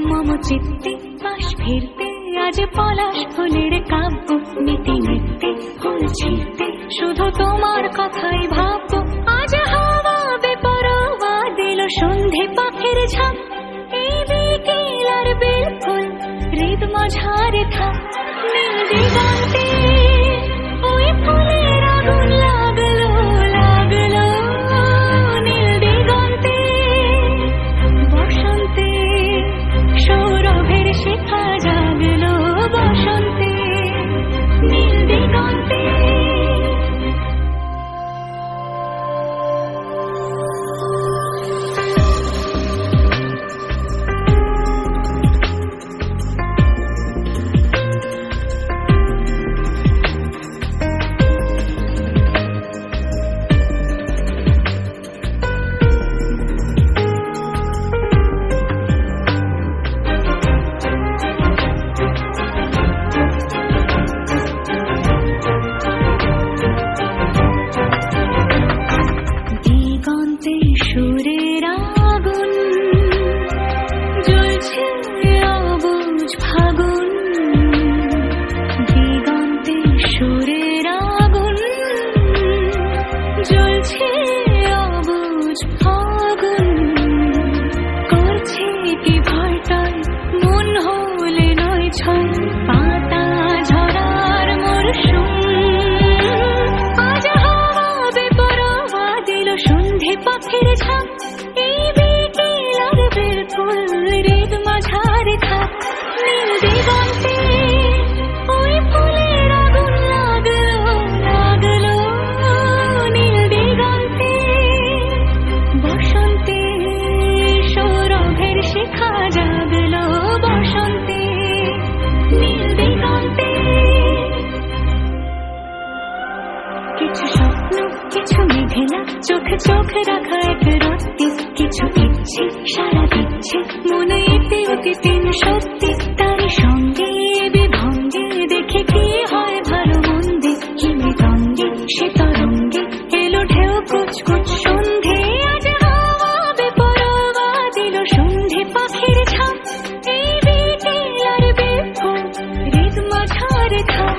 মম চিত্তে পাশ ফিরতে আজ পলাশ ফুলের কাব্য, নীতি নৃত্যে ফুল ছিঁড়তে শুধু তোমার কথাই ভাববো। আজ হাওয়া বেপরোয়া দিল সন্ধে পাখির ঝাঁক, এই বিকেল আর বিলকুল হৃদ মাঝারে থাক। নীল দিগন্তে ওই ফুলের আগুন লাগলো লাগলো, নীল দিগন্তে বসন্তে সৌরভের শিখা জাগলো, বসন্তে নীল দিগন্তে। সুরের আগুন জ্বলছে অবুঝ ফাগুন, দিগন্তে সুরের আগুন জ্বলছে অবুঝ ফাগুন। করছে কি ভয়টাই মন হলে নয় ছয়, পাতা ঝরার মরশুম। আজ হাওয়া বেপরোয়া দিল সন্ধে পাখির ঝাঁক, এই বিকেল আর বিলকুল হৃদ মাঝারে থাক। নীল দিগন্তে ওই ফুলের আগুন লাগলো লাগলো, নীল দিগন্তে বসন্তে সৌরভের শিখা জাগলো, বসন্তে নীল দিগন্তে। কিছু স্বপ্ন কিছু মেঘেলা চোখে চোখ রাখা এক রত্তি, কিছু ইচ্ছে সারা দিচ্ছে মনে এতে অতি তিন সত্যি। তারই সঙ্গে বিভঙ্গে দেখে কি হয় ভালো মন্দে, কি মৃদঙ্গে সে তরঙ্গে এলো ঢেউ কুচকুচ সন্ধে। আজ হাওয়া বেপরোয়া দিল সন্ধে পাখির ঝাঁক, এই বিকেল আর বিলকুল হৃদ মাঝারে থাক।